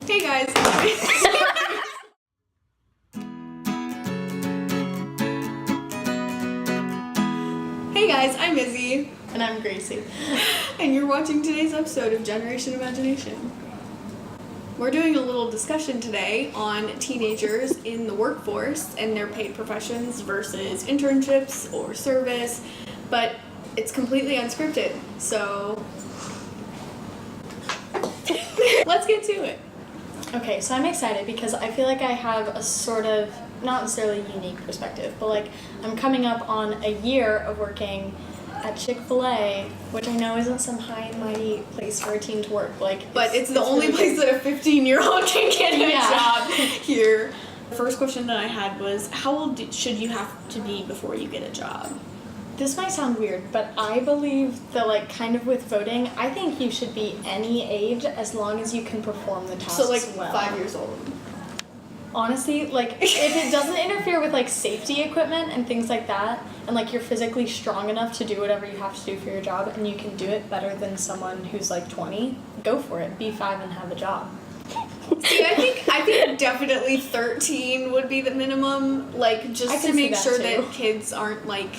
Hey guys. Hey guys, I'm Izzy. And I'm Gracey. And you're watching today's episode of Generation Imagination. We're doing a little discussion today on teenagers in the workforce and their paid professions versus internships or service, but it's completely unscripted, so let's get to it. Okay, so I'm excited because I feel like I have a sort of, not necessarily unique perspective, but like I'm coming up on a year of working at Chick-fil-A, which I know isn't some high and mighty place for a teen to work. But it's the only place that a 15-year-old can get a job here. The first question that I had was, how old should you have to be before you get a job? This might sound weird, but I believe that, like, kind of with voting, I think you should be any age as long as you can perform the tasks well. So, like, 5 years old. Honestly, like, if it doesn't interfere with, like, safety equipment and things like that, and, like, you're physically strong enough to do whatever you have to do for your job, and you can do it better than someone who's, like, 20, go for it. Be 5 and have a job. See, I think definitely 13 would be the minimum, like, just to make sure that kids aren't, like...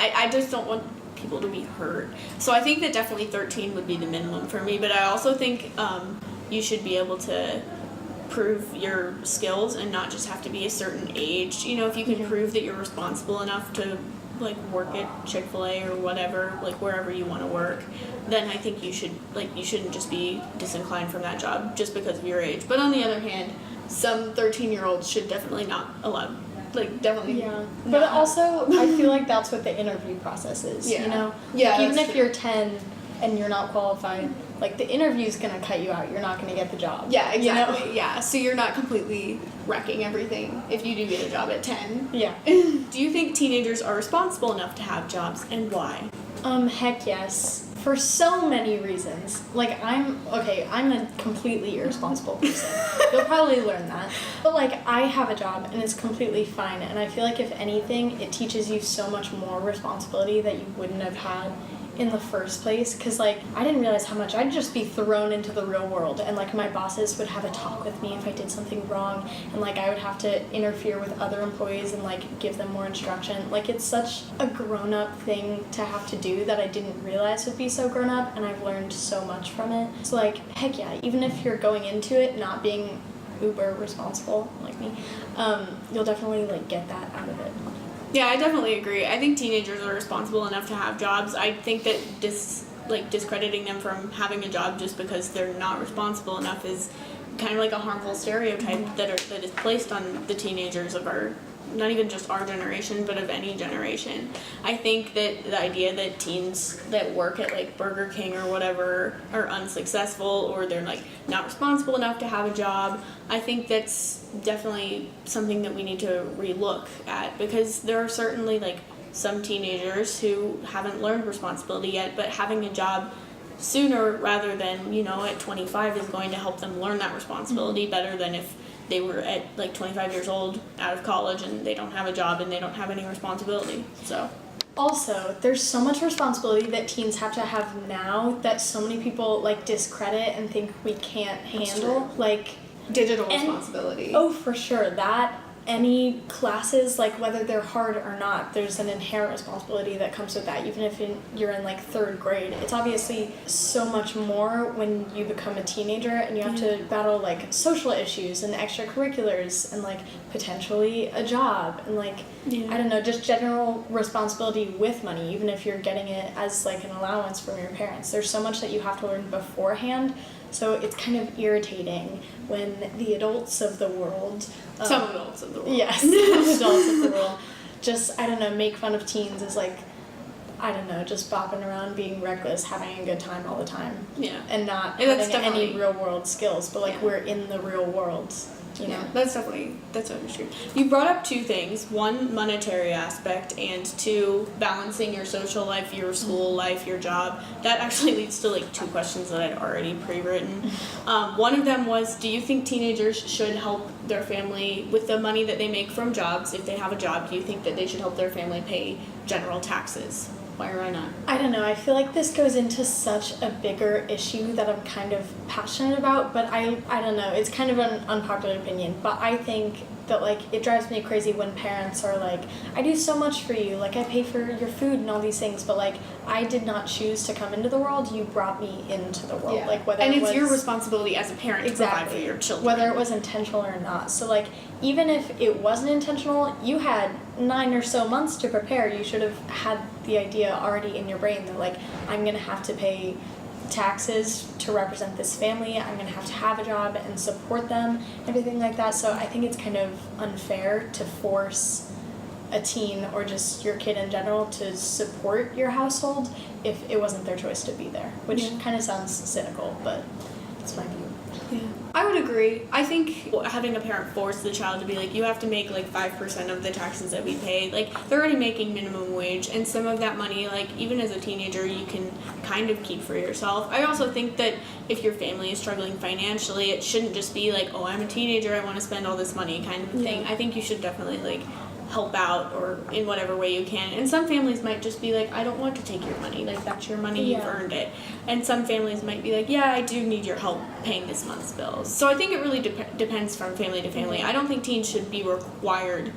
I just don't want people to be hurt. So I think that definitely 13 would be the minimum for me, but I also think you should be able to prove your skills and not just have to be a certain age. You know, if you can prove that you're responsible enough to, like, work at Chick-fil-A or whatever, like, wherever you want to work, then I think you should, like, you shouldn't just be disinclined from that job just because of your age. But on the other hand, some 13-year-olds should definitely not allow. Like, definitely. Yeah. But also, I feel like that's what the interview process is, you know? Yeah. Like, even if you're 10 and you're not qualified, like, the interview's gonna cut you out. You're not gonna get the job. Yeah, exactly. You know? Yeah. So you're not completely wrecking everything if you do get a job at 10. Yeah. Do you think teenagers are responsible enough to have jobs, and why? Heck yes. For so many reasons. Like, I'm a completely irresponsible person. You'll probably learn that. But, like, I have a job, and it's completely fine, and I feel like, if anything, it teaches you so much more responsibility that you wouldn't have had in the first place, because, like, I didn't realize how much I'd just be thrown into the real world, and, like, my bosses would have a talk with me if I did something wrong, and, like, I would have to interfere with other employees and, like, give them more instruction. Like, it's such a grown-up thing to have to do that I didn't realize would be so grown-up, and I've learned so much from it. So, like, heck yeah, even if you're going into it not being uber responsible, like me, you'll definitely, like, get that out of it. Yeah, I definitely agree. I think teenagers are responsible enough to have jobs. I think that discrediting them from having a job just because they're not responsible enough is kind of like a harmful stereotype that is placed on the teenagers of our, not even just our generation, but of any generation. I think that the idea that teens that work at, like, Burger King or whatever are unsuccessful, or they're, like, not responsible enough to have a job, I think that's definitely something that we need to relook at, because there are certainly, like, some teenagers who haven't learned responsibility yet, but having a job sooner rather than, you know, at 25 is going to help them learn that responsibility better than if they were at, like, 25 years old out of college and they don't have a job and they don't have any responsibility. So also, there's so much responsibility that teens have to have now that so many people, like, discredit and think we can't handle. Like, digital responsibility. Oh, for sure. That, any classes, like, whether they're hard or not, there's an inherent responsibility that comes with that, even if you're in, like, 3rd grade. It's obviously so much more when you become a teenager and you have to battle, like, social issues and extracurriculars and, like, potentially a job and, like, I don't know, just general responsibility with money, even if you're getting it as, like, an allowance from your parents. There's so much that you have to learn beforehand. So it's kind of irritating when the adults of the world... some adults of the world. Yes, some adults of the world just, I don't know, make fun of teens as, like, I don't know, just bopping around, being reckless, having a good time all the time. Yeah. And not having any real-world skills, but, like, we're in the real world. You know? That's definitely true. You brought up 2 things. 1, monetary aspect, and 2, balancing your social life, your school life, your job. That actually leads to, like, 2 questions that I'd already pre-written. One of them was, do you think teenagers should help their family with the money that they make from jobs? If they have a job, do you think that they should help their family pay general taxes? Why or why not? I don't know. I feel like this goes into such a bigger issue that I'm kind of passionate about, but I don't know. It's kind of an unpopular opinion, but I think that, like, it drives me crazy when parents are like, I do so much for you, like, I pay for your food and all these things, but, like, I did not choose to come into the world, you brought me into the world. Like, whether and it it's was, your responsibility as a parent to provide for your children. whether it was intentional or not. So, like, even if it wasn't intentional, you had 9 or so months to prepare. You should have had the idea already in your brain that, like, I'm gonna have to pay taxes to represent this family, I'm gonna have a job and support them, everything like that. So I think it's kind of unfair to force a teen or just your kid in general to support your household if it wasn't their choice to be there, which kind of sounds cynical, but it's my view. Yeah. I would agree. I think having a parent force the child to be like, you have to make like 5% of the taxes that we pay. Like, they're already making minimum wage, and some of that money, like, even as a teenager, you can kind of keep for yourself. I also think that if your family is struggling financially, it shouldn't just be like, oh, I'm a teenager, I want to spend all this money kind of thing. I think you should definitely, like, help out or in whatever way you can. And some families might just be like, I don't want to take your money, like, that's your money, you've earned it. And some families might be like, yeah, I do need your help paying this month's bills. So I think it really depends from family to family. I don't think teens should be required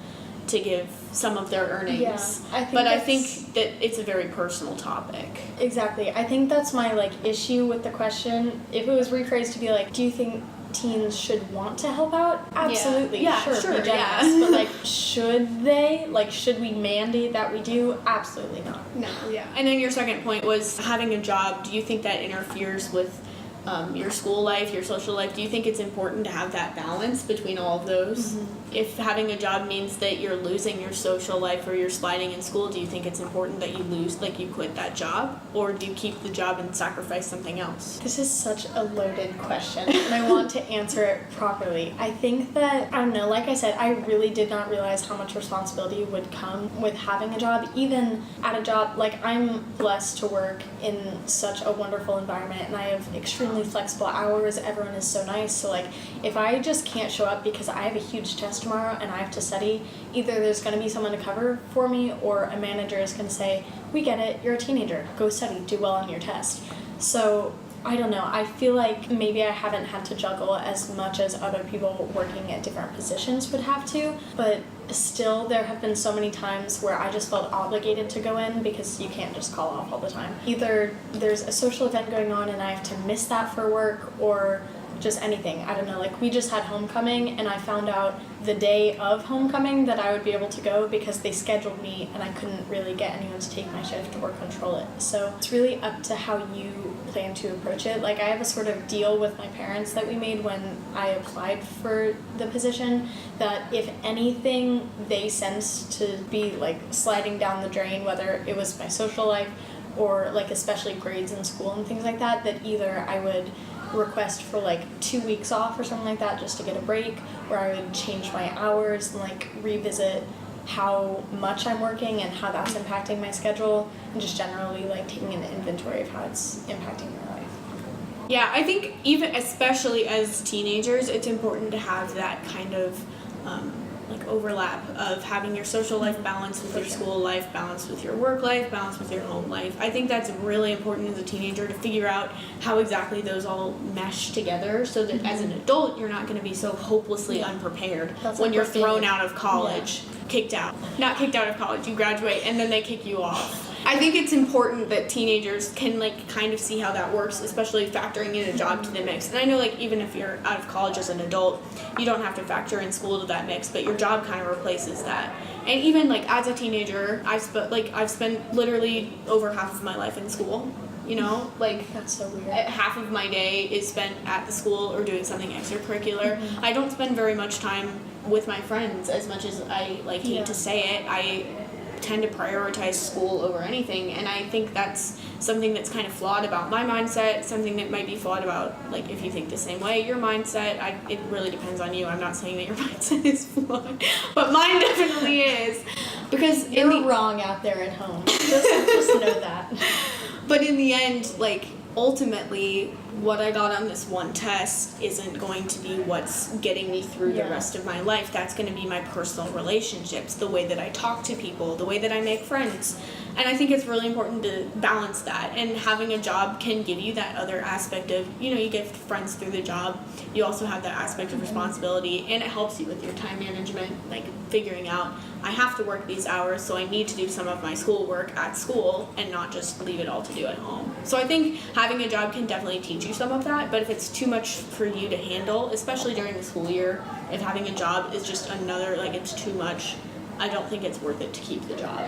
to give some of their earnings, I think that it's a very personal topic. Exactly. I think that's my, like, issue with the question. If it was rephrased to be like, do you think teens should want to help out? Absolutely. Sure, be generous. But, like, should they? Like, should we mandate that we do? Absolutely not. No, And then your second point was having a job. Do you think that interferes with your school life, your social life? Do you think it's important to have that balance between all of those? If having a job means that you're losing your social life or you're sliding in school, do you think it's important that you you quit that job? Or do you keep the job and sacrifice something else? This is such a loaded question, and I want to answer it properly. I think that, I don't know, like I said, I really did not realize how much responsibility would come with having a job, even at a job. Like, I'm blessed to work in such a wonderful environment, and I have extremely flexible hours. Everyone is so nice. So, like, if I just can't show up because I have a huge test tomorrow and I have to study, either there's going to be someone to cover for me, or a manager is going to say, we get it, you're a teenager, go study, do well on your test. So I don't know, I feel like maybe I haven't had to juggle as much as other people working at different positions would have to, but still there have been so many times where I just felt obligated to go in because you can't just call off all the time. Either there's a social event going on and I have to miss that for work, or just anything. I don't know, like, we just had homecoming and I found out the day of homecoming that I would be able to go because they scheduled me and I couldn't really get anyone to take my shift or control it. So it's really up to how you plan to approach it. Like, I have a sort of deal with my parents that we made when I applied for the position, that if anything they sensed to be, like, sliding down the drain, whether it was my social life or, like, especially grades in school and things like that, that either I would request for, like, 2 weeks off or something like that just to get a break, or I would change my hours and, like, revisit how much I'm working and how that's impacting my schedule, and just generally, like, taking an inventory of how it's impacting your life. Yeah, I think even especially as teenagers, it's important to have that kind of like overlap of having your social life balanced with your school life, balanced with your work life, balanced with your home life. I think that's really important as a teenager to figure out how exactly those all mesh together, so that as an adult you're not going to be so hopelessly unprepared when you're thrown out of college, not kicked out of college, you graduate and then they kick you off. I think it's important that teenagers can, like, kind of see how that works, especially factoring in a job to the mix. And I know, like, even if you're out of college as an adult, you don't have to factor in school to that mix, but your job kind of replaces that. And even, like, as a teenager, I've spent literally over half of my life in school. You know, like, that's so weird. Half of my day is spent at the school or doing something extracurricular. I don't spend very much time with my friends, as much as I, like, hate to say it. I tend to prioritize school over anything, and I think that's something that's kind of flawed about my mindset, something that might be flawed about, like, if you think the same way, your mindset. It really depends on you. I'm not saying that your mindset is flawed, but mine definitely is, because you're wrong out there at home. Just know that. But in the end, like, ultimately, what I got on this one test isn't going to be what's getting me through the rest of my life. That's going to be my personal relationships, the way that I talk to people, the way that I make friends. And I think it's really important to balance that. And having a job can give you that other aspect of, you get friends through the job. You also have that aspect of responsibility, and it helps you with your time management, like figuring out, I have to work these hours, so I need to do some of my schoolwork at school and not just leave it all to do at home. So I think having a job can definitely teach you some of that, but if it's too much for you to handle, especially during the school year, if having a job is just another, it's too much, I don't think it's worth it to keep the job.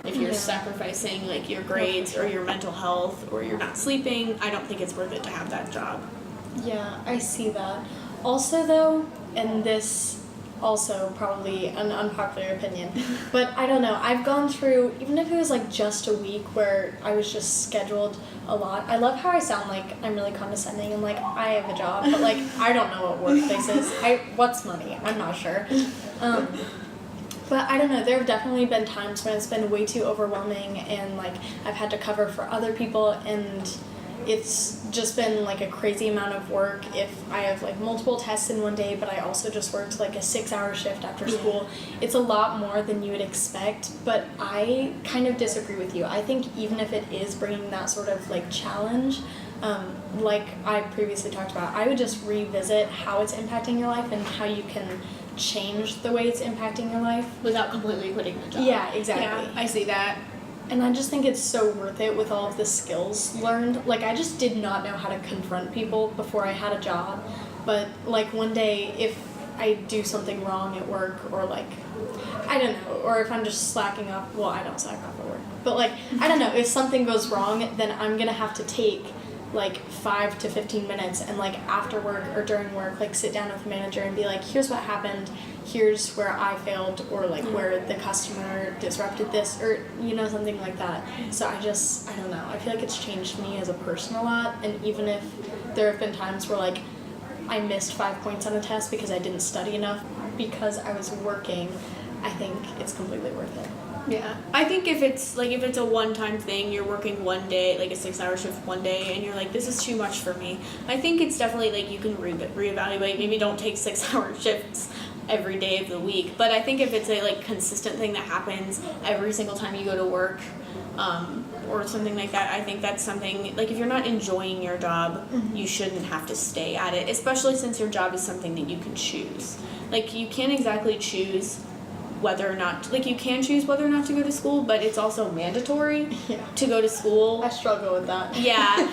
If you're sacrificing your grades or your mental health or you're not sleeping, I don't think it's worth it to have that job. Yeah, I see that. Also though, and this also probably an unpopular opinion, but I don't know, I've gone through, even if it was just a week where I was just scheduled a lot. I love how I sound like I'm really condescending and I have a job, but I don't know what workplace is. What's money? I'm not sure. But I don't know, there have definitely been times when it's been way too overwhelming and I've had to cover for other people, and it's just been a crazy amount of work if I have multiple tests in one day, but I also just worked a 6-hour shift after school. It's a lot more than you would expect, but I kind of disagree with you. I think even if it is bringing that sort of challenge, like I previously talked about, I would just revisit how it's impacting your life and how you can change the way it's impacting your life Without completely quitting the job. Yeah, exactly. Yeah, I see that. And I just think it's so worth it with all of the skills learned. I just did not know how to confront people before I had a job. But, one day, if I do something wrong at work or, I don't know, or if I'm just slacking off, well, I don't slack off at work. But, I don't know, if something goes wrong, then I'm going to have to take 5 to 15 minutes and after work or during work sit down with the manager and be here's what happened, here's where I failed, or where the customer disrupted this, or something like that. So I don't know, I feel it's changed me as a person a lot. And even if there have been times where I missed 5 points on a test because I didn't study enough because I was working, I think it's completely worth it. Yeah, I think if it's a one-time thing, you're working one day, a 6-hour shift one day, and you're this is too much for me, I think it's definitely you can reevaluate. Maybe don't take 6-hour shifts every day of the week, but I think if it's a consistent thing that happens every single time you go to work, or something like that, I think that's something, if you're not enjoying your job, you shouldn't have to stay at it, especially since your job is something that you can choose. You can't exactly choose whether or not, you can choose whether or not to go to school, but it's also mandatory to go to school. I struggle with that. Yeah.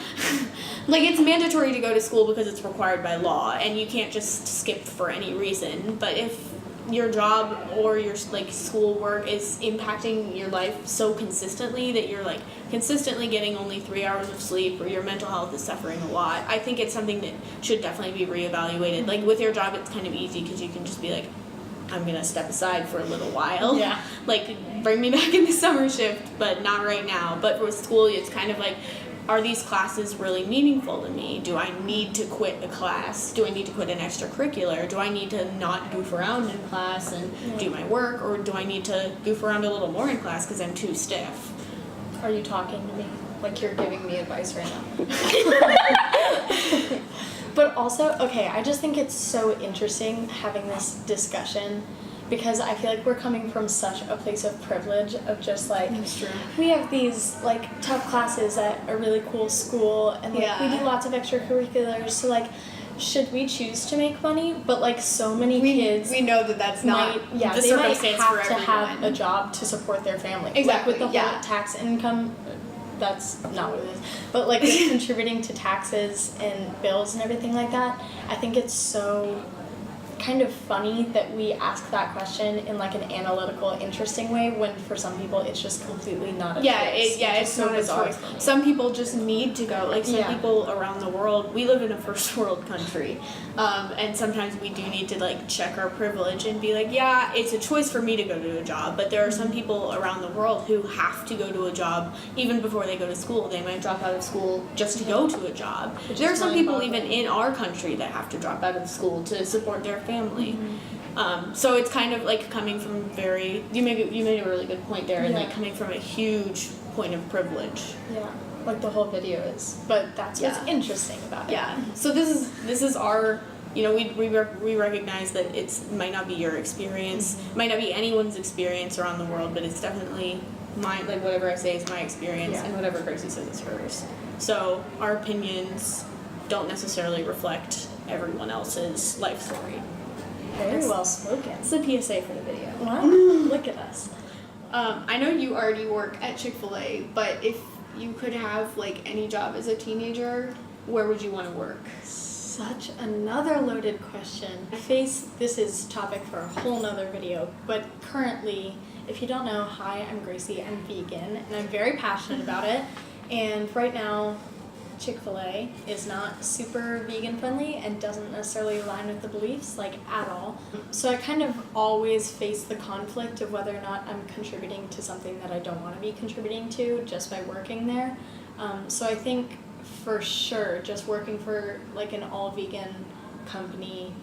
It's mandatory to go to school because it's required by law, and you can't just skip for any reason. But if your job or your school work is impacting your life so consistently that you're consistently getting only 3 hours of sleep, or your mental health is suffering a lot, I think it's something that should definitely be reevaluated. With your job, it's kind of easy because you can just be I'm gonna step aside for a little while. Yeah. Bring me back in the summer shift, but not right now. But for school, it's kind of are these classes really meaningful to me? Do I need to quit a class? Do I need to quit an extracurricular? Do I need to not goof around in class and do my work? Or do I need to goof around a little more in class because I'm too stiff? Are you talking to me? You're giving me advice right now. But also, okay, I just think it's so interesting having this discussion, because I feel we're coming from such a place of privilege of just That's true. we have these tough classes at a really cool school, and we do lots of extracurriculars, so should we choose to make money? But so many kids, we know that that's not the circumstance have for everyone. to have a job to support their family. Exactly. With the whole tax income, that's not what it is. But with contributing to taxes and bills and everything like that, I think it's so kind of funny that we ask that question in an analytical, interesting way, when for some people it's just completely not a choice. It's so not a bizarre choice. for me. Some people just need to go. Some people around the world, we live in a first world country, and sometimes we do need to check our privilege and be it's a choice for me to go to a job, but there are some people around the world who have to go to a job even before they go to school. They might drop out of school just to go to a job. There are some people even in our country that have to drop out of school to support their family. So it's kind of coming from you made a really good point there, and coming from a huge point of privilege. Yeah, the whole video is, but that's what's interesting about it. Yeah. So this is our, we recognize that might not be your experience, might not be anyone's experience around the world, but it's definitely whatever I say is my experience, Yeah. and whatever Gracey says is hers. So our opinions don't necessarily reflect everyone else's life story. Very well spoken. It's a PSA for the video. Wow, look at us. I know you already work at Chick-fil-A, but if you could have like any job as a teenager, where would you want to work? Such another loaded question. This is topic for a whole nother video, but currently, if you don't know, hi, I'm Gracey, I'm vegan, and I'm very passionate about it, and right now, Chick-fil-A is not super vegan friendly and doesn't necessarily align with the beliefs, like, at all. So I kind of always face the conflict of whether or not I'm contributing to something that I don't want to be contributing to just by working there. So I think for sure just working for like an all vegan company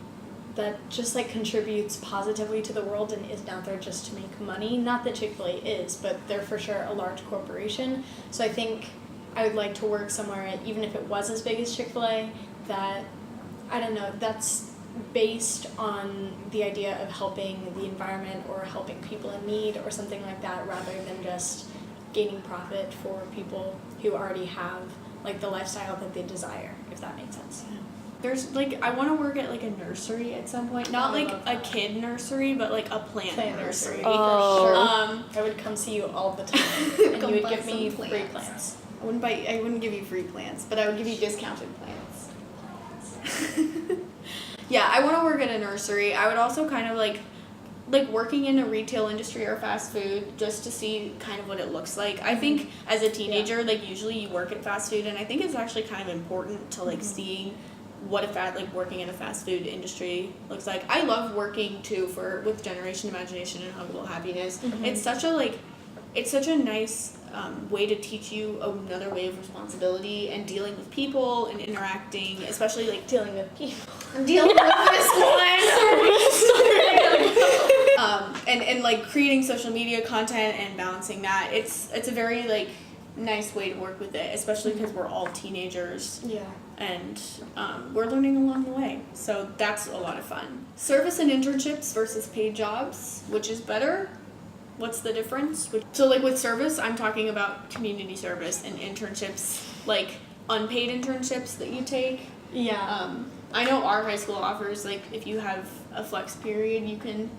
that just like contributes positively to the world and is not there just to make money. Not that Chick-fil-A is, but they're for sure a large corporation. So I think I would like to work somewhere, even if it was as big as Chick-fil-A, that, I don't know, that's based on the idea of helping the environment or helping people in need or something like that, rather than just gaining profit for people who already have like the lifestyle that they desire, if that makes sense. There's like, I want to work at like a nursery at some point. Not like a kid nursery, but like a plant nursery. Oh. For sure. I would come see you all the time, and you would give me free plants. I wouldn't give you free plants, but I would give you discounted plants. Yeah, I want to work at a nursery. I would also kind of like working in a retail industry or fast food, just to see kind of what it looks like. I think as a teenager, like usually you work at fast food, and I think it's actually kind of important to like seeing what working in a fast food industry looks like. I love working too with Generation Imagination and Huggable Happiness. It's such a nice way to teach you another way of responsibility and dealing with people and interacting, especially like Dealing with people. dealing with this one. And like creating social media content and balancing that. It's a very like nice way to work with it, especially because we're all teenagers. Yeah. And we're learning along the way. So that's a lot of fun. Service and internships versus paid jobs, which is better? What's the difference? So like with service, I'm talking about community service, and internships, like unpaid internships that you take. Yeah. I know our high school offers, like if you have a flex period, you can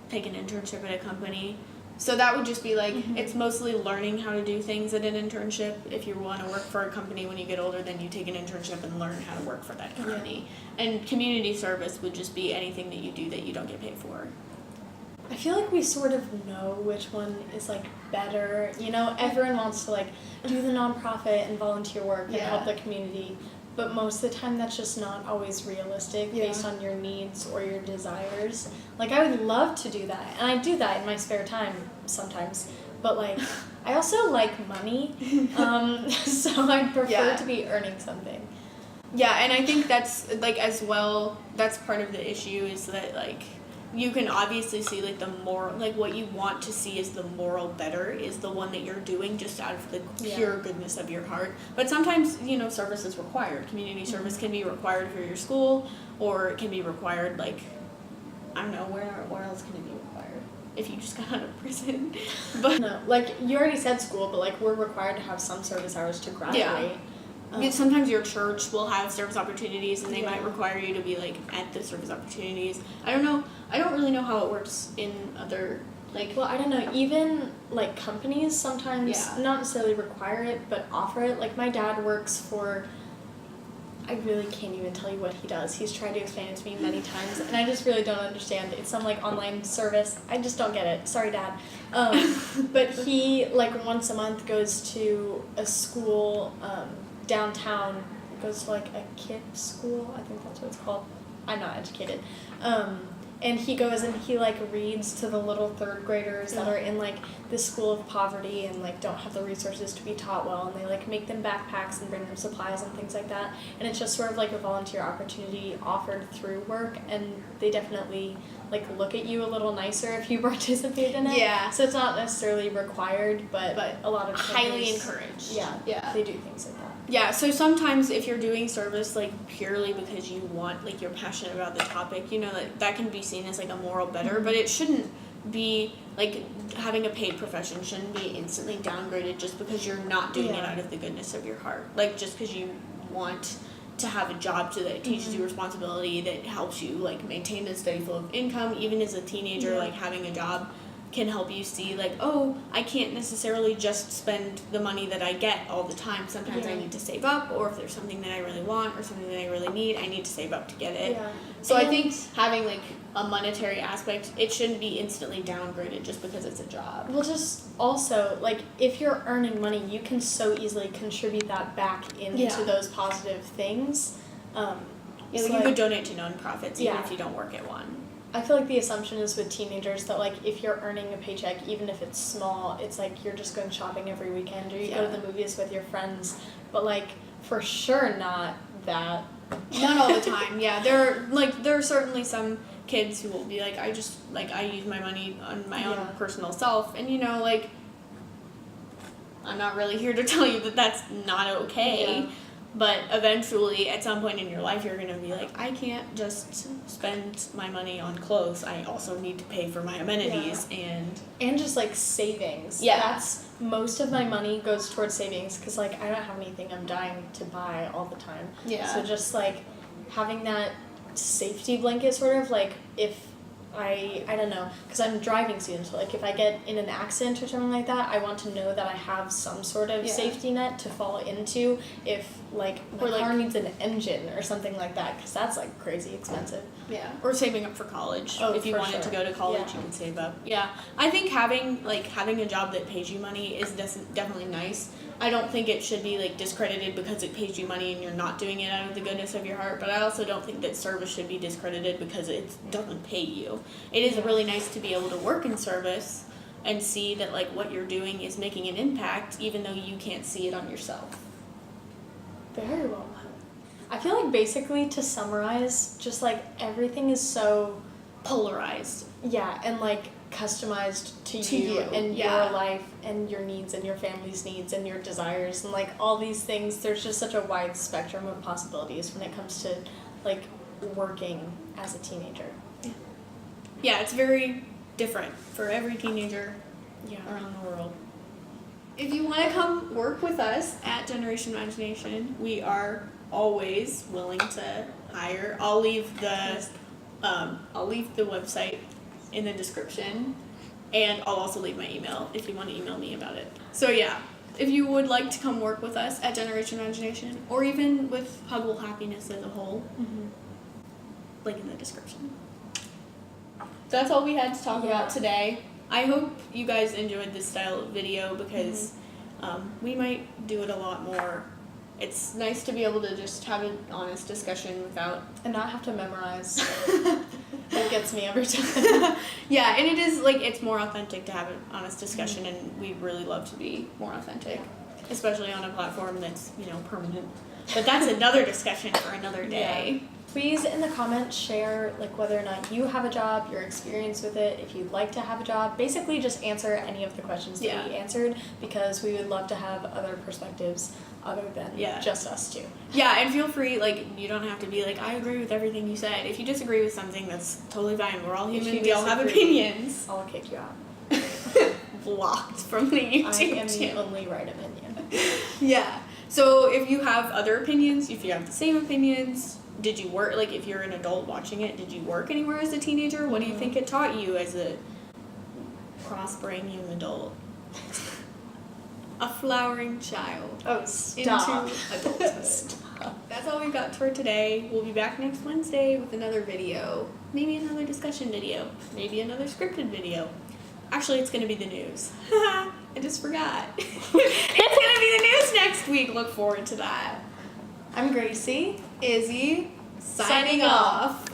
take an internship at a company. So that would just be like, it's mostly learning how to do things at an internship. If you want to work for a company when you get older, then you take an internship and learn how to work for that company. Yeah. And community service would just be anything that you do that you don't get paid for. I feel like we sort of know which one is like better. You know, everyone wants to like do the nonprofit and volunteer work and help the community, but most of the time that's just not always realistic based on your needs or your desires. Like I would love to do that, and I do that in my spare time sometimes, but like I also like money, so I'd prefer to be earning something. Yeah, and I think that's like as well, that's part of the issue, is that like you can obviously see like the moral, like what you want to see is the moral better is the one that you're doing just out of the pure goodness of your heart. But sometimes, you know, service is required. Community service can be required for your school, or it can be required like, I don't know, where else can it be required? If you just got out of prison. But no, like you already said school, but like we're required to have some service hours to graduate. Sometimes your church will have service opportunities, and they might require you to be like at the service opportunities. I don't know. I don't really know how it works in other like. Well, I don't know. Even like companies sometimes not necessarily require it, but offer it. Like my dad works for. I really can't even tell you what he does. He's tried to explain it to me many times, and I just really don't understand. It's some like online service. I just don't get it. Sorry, Dad. But he like once a month goes to a school. Downtown, goes to like a kid school, I think that's what it's called. I'm not educated. And he goes and he like reads to the little third graders that are in like this school of poverty and like don't have the resources to be taught well, and they like make them backpacks and bring them supplies and things like that. And it's just sort of like a volunteer opportunity offered through work, and they definitely like look at you a little nicer if you participate in it. Yeah. So it's not necessarily required, but a lot of highly encouraged. Yeah. They do things like that. Yeah, so sometimes if you're doing service like purely because you want, like you're passionate about the topic, you know, that can be seen as like a moral better, but it shouldn't be like having a paid profession shouldn't be instantly downgraded just because you're not doing it out of the goodness of your heart. Like just because you want to have a job that teaches you responsibility, that helps you like maintain a steady flow of income. Even as a teenager, like having a job can help you see like, oh, I can't necessarily just spend the money that I get all the time. Sometimes I need to save up, or if there's something that I really want or something that I really need, I need to save up to get it. So I think having like a monetary aspect, it shouldn't be instantly downgraded just because it's a job. Well, just also, like, if you're earning money, you can so easily contribute that back into those positive things. You could donate to nonprofits even if you don't work at one. I feel like the assumption is with teenagers that, like, if you're earning a paycheck, even if it's small, it's like you're just going shopping every weekend or you go to the movies with your friends. But, like, for sure not that. Not all the time, There are certainly some kids who will be like, I use my money on my own personal self. And, like, I'm not really here to tell you that that's not okay. Yeah. But eventually, at some point in your life, you're going to be like, I can't just spend my money on clothes. I also need to pay for my amenities and just, like, savings. Yeah. That's most of my money goes towards savings because, like, I don't have anything I'm dying to buy all the time. Yeah. So just, like, having that safety blanket sort of, like, if I don't know, because I'm driving soon, so, like, if I get in an accident or something like that, I want to know that I have some sort of safety net to fall into if, like, my car needs an engine or something like that, because that's, like, crazy expensive. Yeah. Or saving up for college. Oh, if you wanted to go to college, you can save up. Yeah. I think having a job that pays you money is definitely nice. I don't think it should be, like, discredited because it pays you money and you're not doing it out of the goodness of your heart, but I also don't think that service should be discredited because it doesn't pay you. It is really nice to be able to work in service and see that, like, what you're doing is making an impact even though you can't see it on yourself. Very well put. I feel like basically, to summarize, just, like, everything is so polarized. Yeah, and, like, customized to you and your life and your needs and your family's needs and your desires and, like, all these things. There's just such a wide spectrum of possibilities when it comes to, like, working as a teenager. Yeah, it's very different for every teenager around the world. If you want to come work with us at Generation Imagination, we are always willing to hire. I'll leave the website in the description, and I'll also leave my email if you want to email me about it. So yeah, if you would like to come work with us at Generation Imagination, or even with Huggable Happiness as a whole, link in the description. That's all we had to talk about today. I hope you guys enjoyed this style of video because we might do it a lot more. It's nice to be able to just have an honest discussion without... And not have to memorize. That gets me every time. Yeah, and it is, like, it's more authentic to have an honest discussion, and we really love to be more authentic. Especially on a platform that's, permanent. But that's another discussion for another day. Yeah. Please, in the comments, share, like, whether or not you have a job, your experience with it, if you'd like to have a job. Basically, just answer any of the questions that we answered, because we would love to have other perspectives other than just us two. Yeah, and feel free, like, you don't have to be like, I agree with everything you said. If you disagree with something, that's totally fine. We're all human. We all have opinions. I'll kick you out. Blocked from the YouTube I am the only right opinion. Yeah. So if you have other opinions, if you have the same opinions... Did you work, like, if you're an adult watching it, did you work anywhere as a teenager? What do you think it taught you as a prospering young adult? A flowering child. Oh, stop. Into adulthood. Stop. That's all we've got for today. We'll be back next Wednesday with another video. Maybe another discussion video. Maybe another scripted video. Actually, it's going to be the news. I just forgot. It's going to be the news next week. Look forward to that. I'm Gracey. Izzy, signing off.